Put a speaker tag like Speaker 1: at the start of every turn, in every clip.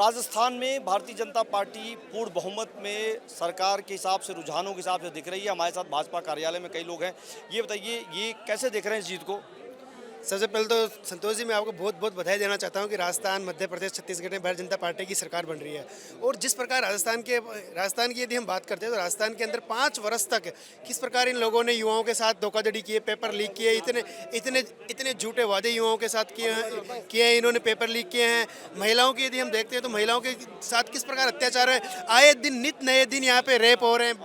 Speaker 1: राजस्थान में भारतीय जनता पार्टी पूर्ण बहुमत में सरकार के हिसाब से, रुझानों के हिसाब से दिख रही है। हमारे साथ भाजपा कार्यालय में कई लोग हैं। ये बताइए, ये कैसे देख रहे हैं इस जीत को?
Speaker 2: सबसे पहले तो संतोष जी, मैं आपको बहुत बहुत बधाई देना चाहता हूं कि राजस्थान, मध्य प्रदेश, छत्तीसगढ़ में भारतीय जनता पार्टी की सरकार बन रही है। और जिस प्रकार राजस्थान की यदि हम बात करते हैं तो राजस्थान के अंदर 5 वर्ष तक किस प्रकार इन लोगों ने युवाओं के साथ धोखाधड़ी किए, पेपर लीक किए, इतने इतने इतने झूठे वादे युवाओं के साथ किए हैं इन्होंने, पेपर लीक किए हैं। महिलाओं की यदि हम देखते हैं तो महिलाओं के साथ किस प्रकार अत्याचार है। आए दिन, नित नए दिन यहाँ पे रेप हो रहे हैं,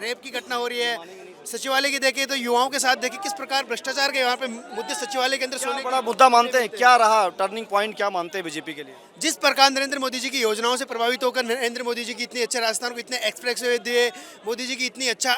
Speaker 2: रेप की घटना हो रही है। सचिवालय की देखिए तो युवाओं के साथ देखिए किस प्रकार भ्रष्टाचार के यहाँ पे मुद्दे सचिवालय के अंदर
Speaker 1: क्या
Speaker 2: सोने
Speaker 1: बड़ा मुद्दा मानते हैं? क्या रहा टर्निंग पॉइंट, क्या मानते हैं बीजेपी के लिए?
Speaker 2: जिस प्रकार नरेंद्र मोदी जी की योजनाओं से प्रभावित होकर नरेंद्र मोदी जी की इतनी अच्छा राजस्थान को इतने एक्सप्रेस वे दिए, मोदी जी की इतनी अच्छा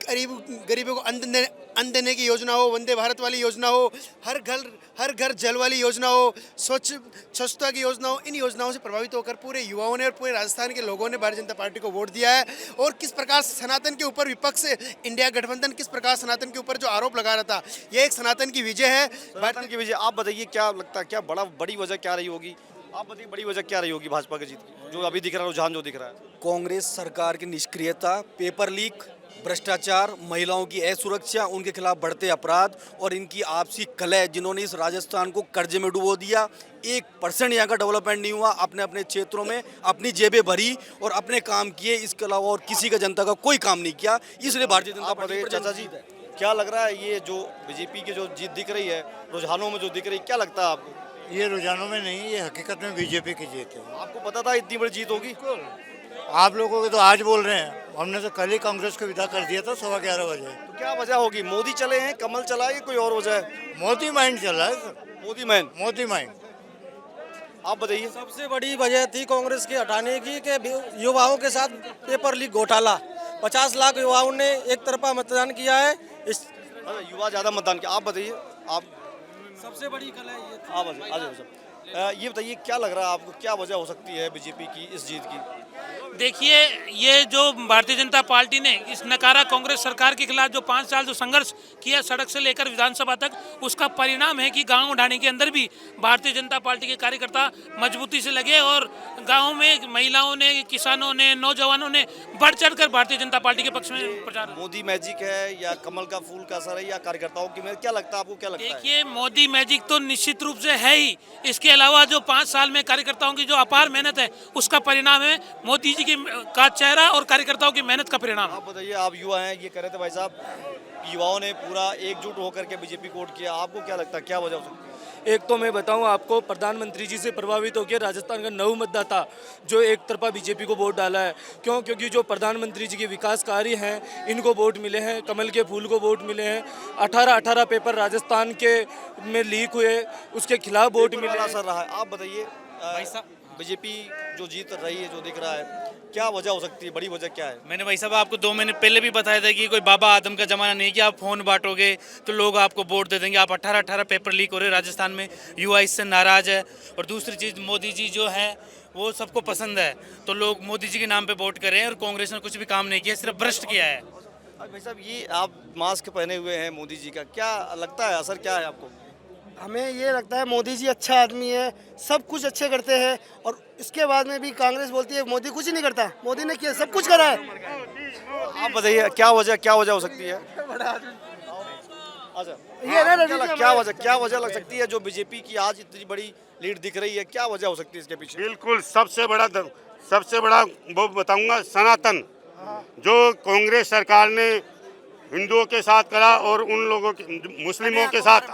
Speaker 2: गरीबों को अन्न देने की योजना हो, वंदे भारत वाली योजना हो, हर घर जल वाली योजना हो, स्वच्छता की योजना हो, इन योजनाओं से प्रभावित होकर पूरे युवाओं ने और पूरे राजस्थान के लोगों ने भारतीय जनता पार्टी को वोट दिया है। और किस प्रकार सनातन के ऊपर विपक्ष इंडिया गठबंधन किस प्रकार सनातन के ऊपर जो आरोप लगा रहा था, ये एक सनातन की विजय है,
Speaker 1: सनातन की वजह। आप बताइए, क्या लगता है, क्या बड़ी वजह क्या रही होगी? आप बताइए, बड़ी वजह क्या रही होगी भाजपा की जीत की, जो अभी दिख रहा है, रुझान जो दिख रहा है?
Speaker 3: कांग्रेस सरकार की निष्क्रियता, पेपर लीक, भ्रष्टाचार, महिलाओं की असुरक्षा, उनके खिलाफ बढ़ते अपराध और इनकी आपसी कलह, जिन्होंने इस राजस्थान को कर्जे में डुबो दिया। 1% यहाँ का डेवलपमेंट नहीं हुआ। अपने अपने क्षेत्रों में अपनी जेबें भरी और अपने काम किए, इसके अलावा और किसी का जनता का कोई काम नहीं किया। इसलिए भारतीय जनता पार्टी।
Speaker 1: चाचा जी, क्या लग रहा है, ये जो बीजेपी की जो जीत दिख रही है, रुझानों में जो दिख रही है, क्या लगता है आपको?
Speaker 4: ये रुझानों में नहीं, ये हकीकत में बीजेपी की जीत है।
Speaker 1: आपको पता था इतनी बड़ी जीत होगी?
Speaker 4: आप लोगों के तो आज बोल रहे हैं, हमने तो कल ही कांग्रेस को विदा कर दिया था 11:15 बजे।
Speaker 1: तो क्या वजह होगी? मोदी चले हैं, कमल चला है, कोई और वजह है?
Speaker 4: मोदी माइंड चल रहा है सर, मोदी माइंड।
Speaker 1: आप बताइए।
Speaker 5: सबसे बड़ी वजह थी कांग्रेस के हटाने की कि युवाओं के साथ पेपर लीक घोटाला। 50 लाख युवाओं ने एक तरफा मतदान किया है। इस
Speaker 1: युवा ज्यादा मतदान किया। आप बताइए, आप
Speaker 5: सबसे बड़ी कला ये थी।
Speaker 1: आप बताइए, आ जाओ सब। ये बताइए, क्या लग रहा है आपको, क्या वजह हो सकती है बीजेपी की इस जीत की?
Speaker 6: देखिए, ये जो भारतीय जनता पार्टी ने इस नकारा कांग्रेस सरकार के खिलाफ जो 5 साल जो संघर्ष किया, सड़क से लेकर विधानसभा तक, उसका परिणाम है कि गांव ढाणी के अंदर भी भारतीय जनता पार्टी के कार्यकर्ता मजबूती से लगे और गांव में महिलाओं ने, किसानों ने, नौजवानों ने बढ़ चढ़कर भारतीय जनता पार्टी के पक्ष में प्रचार।
Speaker 1: मोदी मैजिक है या कमल का फूल का असर है या कार्यकर्ताओं की? मैं क्या लगता है आपको, क्या लगता है?
Speaker 6: देखिए, मोदी मैजिक तो निश्चित रूप से है ही। इसके अलावा जो 5 साल में कार्यकर्ताओं की जो अपार मेहनत है, उसका परिणाम है मोदी जी का चेहरा और कार्यकर्ताओं की मेहनत का परिणाम।
Speaker 1: आप बताइए, आप युवा हैं, ये कह रहे थे भाई साहब, युवाओं ने पूरा एकजुट होकर के बीजेपी को वोट किया। आपको क्या लगता है, क्या वजह हो सकती है?
Speaker 7: एक तो मैं बताऊं आपको, प्रधानमंत्री जी से प्रभावित होकर राजस्थान का नव मतदाता जो एक तरफा बीजेपी को वोट डाला है। क्यों? क्योंकि जो प्रधानमंत्री जी के विकास कार्य हैं, इनको वोट मिले हैं, कमल के फूल को वोट मिले हैं। 18 पेपर राजस्थान के में लीक हुए, उसके खिलाफ वोट मिले।
Speaker 1: असर रहा है। आप बताइए, बीजेपी जो जीत रही है, जो दिख रहा है, क्या वजह हो सकती है, बड़ी वजह क्या है?
Speaker 8: मैंने भाई साहब आपको 2 महीने पहले भी बताया था कि कोई बाबा आदम का जमाना नहीं कि आप फोन बांटोगे तो लोग आपको वोट दे देंगे। आप 18 पेपर लीक हो रहे राजस्थान में, युवा इससे नाराज है। और दूसरी चीज़, मोदी जी जो है वो सबको पसंद है, तो लोग मोदी जी के नाम पे वोट करें। और कांग्रेस ने कुछ भी काम नहीं किया, सिर्फ भ्रष्ट किया है।
Speaker 1: भाई साहब, ये आप मास्क पहने हुए हैं मोदी जी का, क्या लगता है, असर क्या है आपको?
Speaker 9: हमें ये लगता है मोदी जी अच्छा आदमी है, सब कुछ अच्छे करते हैं। और इसके बाद में भी कांग्रेस बोलती है मोदी कुछ नहीं करता। मोदी ने किया, सब कुछ करा है।
Speaker 1: आप बताइए, क्या वजह हो सकती है? अच्छा, क्या वजह लग सकती है जो बीजेपी की आज इतनी बड़ी लीड दिख रही है? क्या वजह हो सकती है इसके पीछे?
Speaker 10: बिल्कुल, सबसे बड़ा वो बताऊंगा, सनातन। जो कांग्रेस सरकार ने हिंदुओं के साथ करा और उन लोगों के, मुस्लिमों के साथ,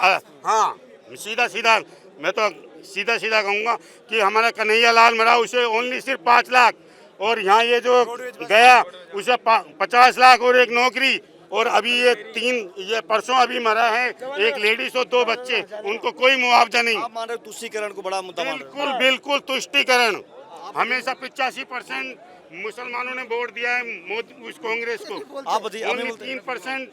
Speaker 10: हाँ, सीधा मैं तो सीधा कहूँगा कि हमारा कन्हैया लाल मरा, उसे ओनली सिर्फ 5 लाख, और यहाँ ये जो गया उसे 50 लाख और एक नौकरी। और अभी ये परसों अभी मरा है एक लेडीज और 2 बच्चे, उनको कोई मुआवजा नहीं।
Speaker 1: आप मान रहे हो तुष्टीकरण को बड़ा मुद्दा मान रहे हो?
Speaker 10: बिल्कुल तुष्टीकरण। हमेशा 85% मुसलमानों ने वोट दिया है मोदी उस कांग्रेस को।
Speaker 1: आप बताइए,
Speaker 10: 3%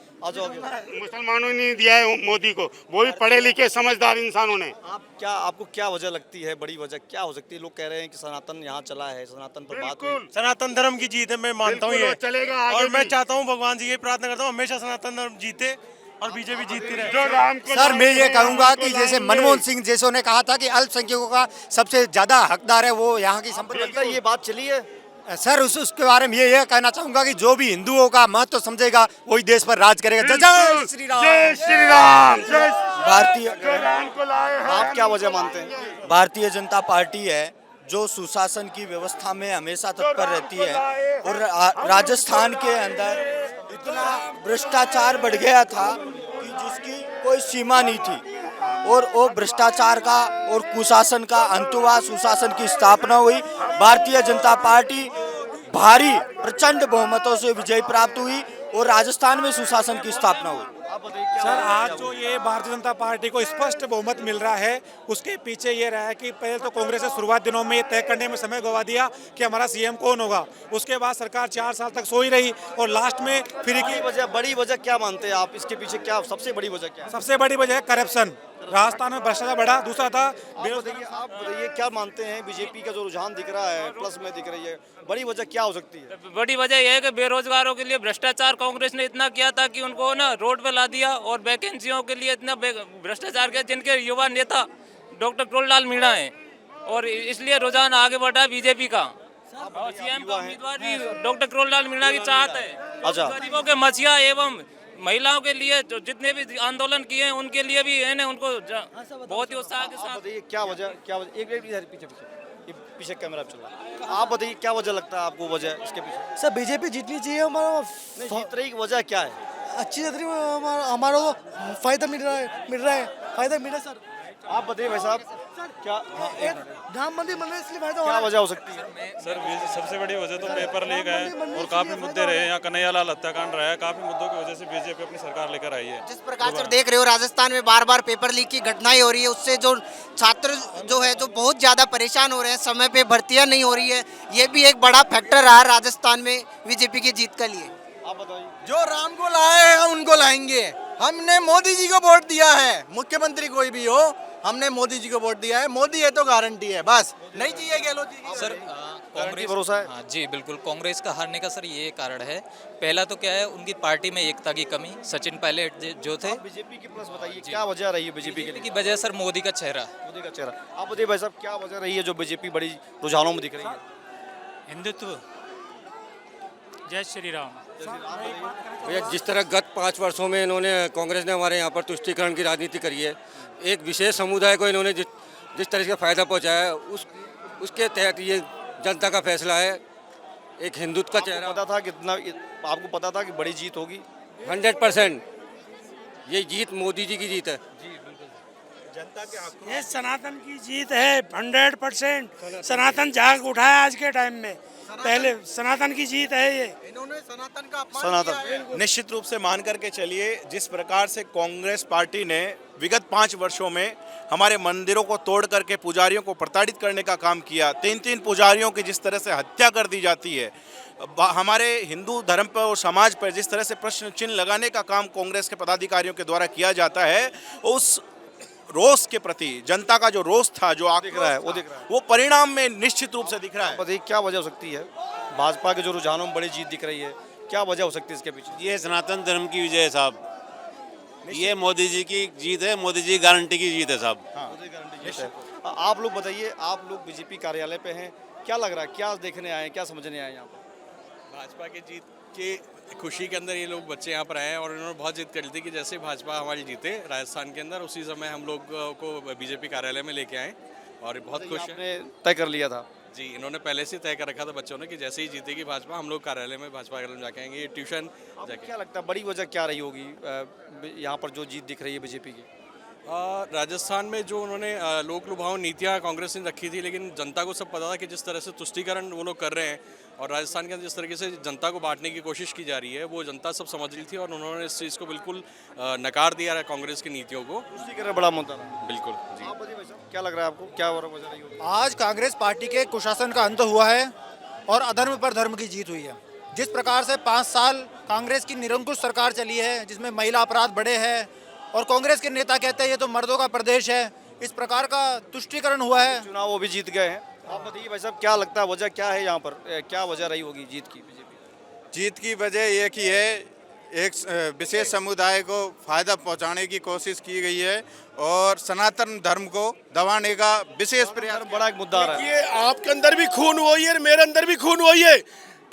Speaker 10: मुसलमानों ने दिया है मोदी को, वो भी पढ़े लिखे समझदार इंसानों ने।
Speaker 1: आपको क्या वजह लगती है, बड़ी वजह क्या हो सकती है? लोग कह रहे हैं कि सनातन यहाँ चला है, सनातन पर बात हुई।
Speaker 5: सनातन धर्म की जीत है, मैं मानता हूँ ये
Speaker 10: चलेगा।
Speaker 5: और मैं चाहता हूँ, भगवान जी ये प्रार्थना करता हूँ, हमेशा सनातन धर्म जीते और बीजेपी जीतती रहे।
Speaker 10: जो राम को
Speaker 4: सर मैं ये
Speaker 10: लाएंगे,
Speaker 4: कहूँगा
Speaker 10: राम को
Speaker 4: कि जैसे
Speaker 10: लाएंगे।
Speaker 4: मनमोहन सिंह जैसों ने कहा था कि अल्पसंख्यकों का सबसे ज्यादा हकदार है वो यहाँ की
Speaker 1: लगता
Speaker 4: संपत्ति।
Speaker 1: है ये बात चली है।
Speaker 4: सर उसके बारे में ये कहना चाहूंगा कि जो भी हिंदुओं का महत्व समझेगा वही देश पर राज करेगा। जय जय श्री राम।
Speaker 10: जय श्री राम। जय
Speaker 3: भारतीय
Speaker 10: जो राम को लाए हैं।
Speaker 1: आप क्या वजह मानते हैं?
Speaker 3: भारतीय जनता पार्टी है जो सुशासन की व्यवस्था में हमेशा तत्पर रहती है और राजस्थान के अंदर इतना भ्रष्टाचार बढ़ गया था कि जिसकी कोई सीमा नहीं थी और वो भ्रष्टाचार का और कुशासन का अंत हुआ, सुशासन की स्थापना हुई। भारतीय जनता पार्टी भारी प्रचंड बहुमतों से विजय प्राप्त हुई और राजस्थान में सुशासन की स्थापना हुई।
Speaker 5: सर आज जो ये भारतीय जनता पार्टी को स्पष्ट बहुमत मिल रहा है उसके पीछे ये रहा है कि पहले तो कांग्रेस ने शुरुआत दिनों में तय करने में समय गवा दिया कि हमारा सीएम कौन होगा। उसके बाद सरकार 4 साल तक सोई रही और लास्ट में फ्री की
Speaker 1: बड़ी वजह क्या मानते हैं आप? इसके पीछे क्या सबसे बड़ी वजह क्या है?
Speaker 5: सबसे बड़ी वजह है करप्शन। राजस्थान में भ्रष्टाचार बढ़ा। दूसरा था
Speaker 1: आप बताइए क्या मानते हैं? बीजेपी का जो रुझान दिख रहा है प्लस में दिख रही है, बड़ी वजह क्या हो सकती है?
Speaker 11: बड़ी वजह यह है कि बेरोजगारों के लिए भ्रष्टाचार कांग्रेस ने इतना किया था कि उनको ना रोड पे ला दिया और वैकेंसियों के लिए इतना भ्रष्टाचार किया जिनके युवा नेता डॉक्टर कुललाल मीणा हैं और इसलिए रुझान आगे बढ़ा बीजेपी का। और सीएम का उम्मीदवार भी डॉक्टर कुललाल मीणा की चाहत है।
Speaker 1: अच्छा।
Speaker 11: गरीबों के मछिया एवं महिलाओं के लिए जो जितने भी आंदोलन किए हैं उनके लिए भी है ना उनको बहुत ही उत्साह के साथ।
Speaker 1: बताइए क्या वजह एक पीछे पीछे कैमरा चल रहा है। आप बताइए क्या वजह लगता है आपको वजह इसके पीछे?
Speaker 9: सर बीजेपी जीतनी चाहिए। हमारा
Speaker 1: जीत रही की वजह क्या है?
Speaker 9: अच्छी तरह हमारा फायदा मिल रहा है फायदा मिल रहा है। सर
Speaker 1: आप बताइए भाई साहब क्या
Speaker 9: राम मंदिर बन रहा है इसलिए फायदा हो
Speaker 1: क्या
Speaker 9: रहा है।
Speaker 1: वजह हो सकती है?
Speaker 12: सर सबसे बड़ी वजह तो पेपर लीक है और काफी मुद्दे रहे। यहाँ कन्हैया लाल हत्याकांड रहा है, काफी मुद्दों की वजह से बीजेपी अपनी सरकार लेकर आई है।
Speaker 13: जिस प्रकार से देख रहे हो राजस्थान में बार बार पेपर लीक की घटनाएं हो रही है, उससे जो छात्र जो है जो बहुत ज्यादा परेशान हो रहे हैं, समय पे भर्तियां नहीं हो रही है, ये भी एक बड़ा फैक्टर रहा राजस्थान में बीजेपी की जीत के लिए।
Speaker 1: आप बताइए।
Speaker 5: जो राम को लाए हैं उनको लाएंगे। हमने मोदी जी को वोट दिया है, मुख्यमंत्री कोई भी हो हमने मोदी जी को वोट दिया है। मोदी है तो गारंटी है, बस नहीं चाहिए गहलोत जी।
Speaker 11: सर
Speaker 1: कांग्रेस भरोसा है?
Speaker 11: हाँ जी बिल्कुल, कांग्रेस का हारने का सर ये कारण है। पहला तो क्या है उनकी पार्टी में एकता की कमी। सचिन पायलट जो थे।
Speaker 1: बीजेपी की प्लस बताइए क्या वजह रही है बीजेपी
Speaker 11: की वजह सर मोदी का चेहरा।
Speaker 1: मोदी का चेहरा। आप बताइए भाई साहब क्या वजह रही है जो बीजेपी बड़ी रुझानों में दिख रही है?
Speaker 6: हिंदुत्व। जय श्री राम।
Speaker 5: भैया जिस तरह गत 5 वर्षों में इन्होंने कांग्रेस ने हमारे यहाँ पर तुष्टीकरण की राजनीति करी है, एक विशेष समुदाय को इन्होंने जिस तरह से फायदा पहुँचाया है उसके तहत ये जनता का फैसला है। एक हिंदुत्व का चेहरा
Speaker 1: पता था कितना? आपको पता था कि बड़ी जीत होगी?
Speaker 5: 100% ये जीत मोदी जी की जीत है।
Speaker 1: जनता के
Speaker 9: ये सनातन की जीत है 100%। सनातन जाग उठा है आज के टाइम में। पहले सनातन की जीत है ये।
Speaker 5: इन्होंने सनातन का
Speaker 1: सनातन
Speaker 14: निश्चित रूप से मान करके चलिए जिस प्रकार से कांग्रेस पार्टी ने विगत 5 वर्षों में हमारे मंदिरों को तोड़ करके पुजारियों को प्रताड़ित करने का काम किया, 3-3 पुजारियों की जिस तरह से हत्या कर दी जाती है, हमारे हिंदू धर्म पर और समाज पर जिस तरह से प्रश्न चिन्ह लगाने का काम कांग्रेस के पदाधिकारियों के द्वारा किया जाता है, उस रोष के प्रति जनता का जो रोष था जो
Speaker 1: दिख रहा है वो दिख रहा है।
Speaker 14: वो परिणाम में निश्चित रूप से दिख रहा है।
Speaker 1: बताइए क्या वजह हो सकती है? भाजपा के जो रुझानों में बड़ी जीत दिख रही है, क्या वजह हो सकती है इसके पीछे?
Speaker 12: ये सनातन धर्म की विजय है साहब। ये मोदी जी की जीत है, मोदी जी गारंटी की जीत है साहब।
Speaker 1: आप लोग बताइए, आप लोग बीजेपी कार्यालय पे हैं, क्या लग रहा है? क्या देखने आए, क्या समझने आए यहाँ पर?
Speaker 12: भाजपा की जीत की खुशी के अंदर ये लोग बच्चे यहाँ पर आए हैं और इन्होंने बहुत जिद करी थी कि जैसे भाजपा हमारी जीते राजस्थान के अंदर, उसी समय हम लोग को बीजेपी कार्यालय में लेके आए और बहुत खुश
Speaker 1: हैं। तय कर लिया था
Speaker 12: जी, इन्होंने पहले से तय कर रखा था बच्चों ने कि जैसे ही जीतेगी भाजपा हम लोग कार्यालय में भाजपा कार्यालय में जाके आएंगे। ये ट्यूशन
Speaker 1: क्या लगता है बड़ी वजह क्या रही होगी यहाँ पर जो जीत दिख रही है बीजेपी की?
Speaker 12: राजस्थान में जो उन्होंने लोक लुभावन नीतियाँ कांग्रेस ने रखी थी, लेकिन जनता को सब पता था कि जिस तरह से तुष्टीकरण वो लोग कर रहे हैं और राजस्थान के अंदर जिस तरीके से जनता को बांटने की कोशिश की जा रही है, वो जनता सब समझ रही थी और उन्होंने इस चीज़ को बिल्कुल नकार दिया है कांग्रेस की नीतियों को।
Speaker 1: तुष्टीकरण बड़ा मुद्दा था।
Speaker 12: बिल्कुल जी।
Speaker 1: आप बताइए भाई साहब क्या लग रहा है आपको, क्या वजह रही होगी?
Speaker 4: आज कांग्रेस पार्टी के कुशासन का अंत हुआ है और अधर्म पर धर्म की जीत हुई है। जिस प्रकार से 5 साल कांग्रेस की निरंकुश सरकार चली है जिसमें महिला अपराध बढ़े हैं और कांग्रेस के नेता कहते हैं ये तो मर्दों का प्रदेश है, इस प्रकार का तुष्टीकरण हुआ है।
Speaker 1: चुनाव वो भी जीत गए हैं। आप बताइए भाई साहब क्या लगता है वजह क्या है यहाँ पर, क्या वजह रही होगी जीत की बीजेपी?
Speaker 14: जीत की वजह ये कि है
Speaker 15: एक विशेष समुदाय को फायदा पहुंचाने की कोशिश की गई है और सनातन धर्म को दबाने का विशेष प्रयास।
Speaker 1: बड़ा एक मुद्दा आ रहा है।
Speaker 16: ये आपके अंदर भी खून वही है, मेरे अंदर भी खून वही है।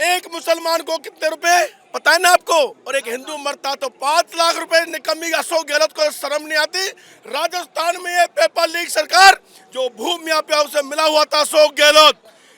Speaker 16: एक मुसलमान को कितने रुपए पता है ना आपको, और एक हिंदू मरता तो 5 लाख रुपए। निकम्मी अशोक गहलोत को शर्म नहीं आती। राजस्थान में ये पेपर लीक सरकार जो भूमि माफिया से मिला हुआ था अशोक गहलोत,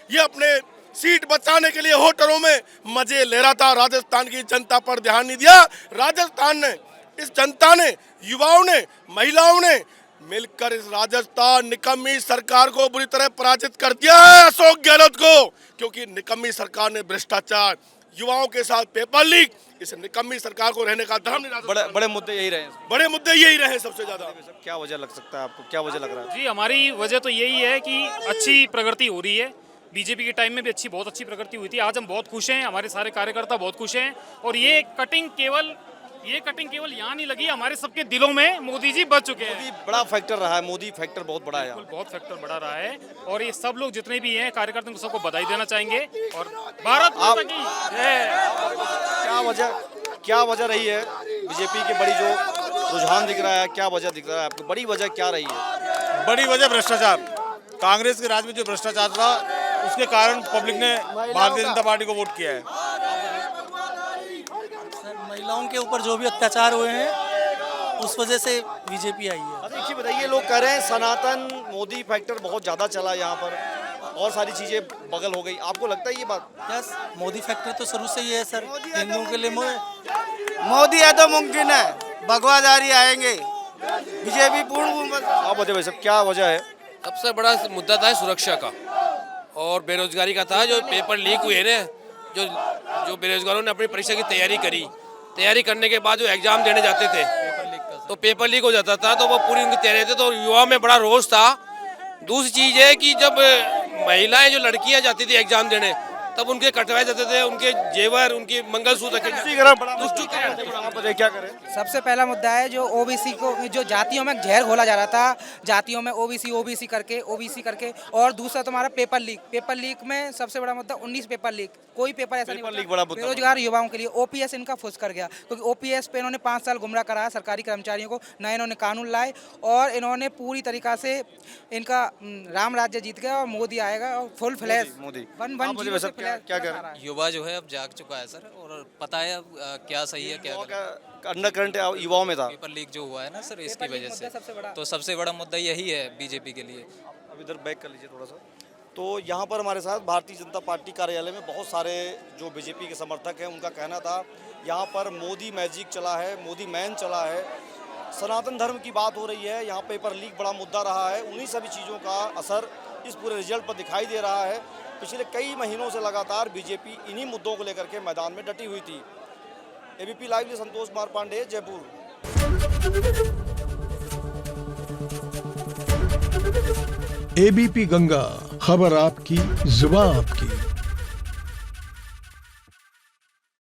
Speaker 16: ये अपने सीट बचाने के लिए होटलों में मजे ले रहा था। राजस्थान की जनता पर ध्यान नहीं दिया। राजस्थान ने, इस जनता ने, युवाओं ने, महिलाओं ने मिलकर इस राजस्थान निकम्मी सरकार को बुरी तरह पराजित कर दिया है अशोक गहलोत को, क्योंकि निकम्मी सरकार ने भ्रष्टाचार, युवाओं के साथ पेपर लीक, इस निकम्मी सरकार को रहने का धर्म नहीं।
Speaker 1: बड़े मुद्दे यही रहे,
Speaker 16: बड़े मुद्दे यही रहे सबसे ज्यादा।
Speaker 1: क्या वजह लग सकता है आपको, क्या वजह लग रहा है?
Speaker 17: जी हमारी वजह तो यही है कि अच्छी प्रगति हो रही है। बीजेपी के टाइम में भी बहुत अच्छी प्रगति हुई थी। आज हम बहुत खुश हैं, हमारे सारे कार्यकर्ता बहुत खुश हैं। और ये कटिंग केवल यहाँ नहीं लगी, हमारे सबके दिलों में मोदी जी बच चुके हैं।
Speaker 1: बड़ा फैक्टर रहा है, मोदी फैक्टर बहुत बड़ा है,
Speaker 17: बहुत फैक्टर बड़ा रहा है। और ये सब लोग जितने भी हैं कार्यकर्ताओं को सबको बधाई देना चाहेंगे। और भारत माता की
Speaker 1: क्या वजह रही है बीजेपी की बड़ी जो रुझान दिख रहा है, क्या वजह दिख रहा है आपको? बड़ी वजह क्या रही है?
Speaker 18: बड़ी वजह भ्रष्टाचार। कांग्रेस के राज में जो भ्रष्टाचार था उसके कारण पब्लिक ने भारतीय जनता पार्टी को वोट किया है।
Speaker 19: महिलाओं के ऊपर जो भी अत्याचार हुए हैं उस वजह से बीजेपी आई है।
Speaker 1: देखिए बताइए, लोग कह रहे हैं सनातन मोदी फैक्टर बहुत ज़्यादा चला यहाँ पर और सारी चीज़ें बगल हो गई। आपको लगता है ये बात?
Speaker 19: यस, मोदी फैक्टर तो शुरू से ही है सर। हिंदुओं के लिए
Speaker 9: मोदी है तो मुमकिन है, भगवादारी आएंगे, बीजेपी पूर्ण।
Speaker 1: आप बताइए भाई साहब, क्या वजह है?
Speaker 20: सबसे बड़ा मुद्दा था सुरक्षा का और बेरोजगारी का था। जो पेपर लीक हुए ना, जो बेरोजगारों ने अपनी परीक्षा की तैयारी करने के बाद जो एग्जाम देने जाते थे तो पेपर लीक हो जाता था, तो वो पूरी उनकी तैयारी थे, तो युवाओं में बड़ा रोष था। दूसरी चीज़ है कि जब महिलाएं जो लड़कियां जाती थी एग्जाम देने तब उनके कटवाए जाते थे, उनके जेवर, उनके मंगलसूत्र
Speaker 1: क्या करें?
Speaker 21: सबसे पहला मुद्दा है जो ओबीसी को, जो जातियों में जहर घोला जा रहा था, जातियों में ओबीसी करके। और दूसरा तुम्हारा पेपर लीक में सबसे बड़ा मुद्दा 19 पेपर लीक। कोई पेपर ऐसा नहीं बड़ा बेरोजगार युवाओं के लिए। ओपीएस इनका फुस कर गया, क्योंकि ओपीएस पे इन्होंने 5 साल गुमराह कराया सरकारी कर्मचारियों को। नए इन्होंने कानून लाए और इन्होंने पूरी तरीका से इनका राम राज्य जीत गया और मोदी आएगा और फुल फ्लैश
Speaker 1: क्या कर?
Speaker 22: युवा जो है अब जाग चुका है सर, और पता है अब क्या सही है क्या
Speaker 1: अंडर करंट युवाओं में था
Speaker 22: पेपर लीक जो हुआ है ना सर, इसकी वजह से। तो सबसे बड़ा मुद्दा यही है बीजेपी के लिए।
Speaker 1: अब इधर बैक कर लीजिए थोड़ा सा। तो यहाँ पर हमारे साथ भारतीय जनता पार्टी कार्यालय में बहुत सारे जो बीजेपी के समर्थक हैं, उनका कहना था यहाँ पर मोदी मैजिक चला है, मोदी मैन चला है, सनातन धर्म की बात हो रही है, यहाँ पेपर लीक बड़ा मुद्दा रहा है। उन्हीं सभी चीज़ों का असर इस पूरे रिजल्ट पर दिखाई दे रहा है। पिछले कई महीनों से लगातार बीजेपी इन्हीं मुद्दों को लेकर के मैदान में डटी हुई थी। एबीपी लाइव से संतोष कुमार पांडे, जयपुर।
Speaker 23: एबीपी गंगा, खबर आपकी, जुबान आपकी।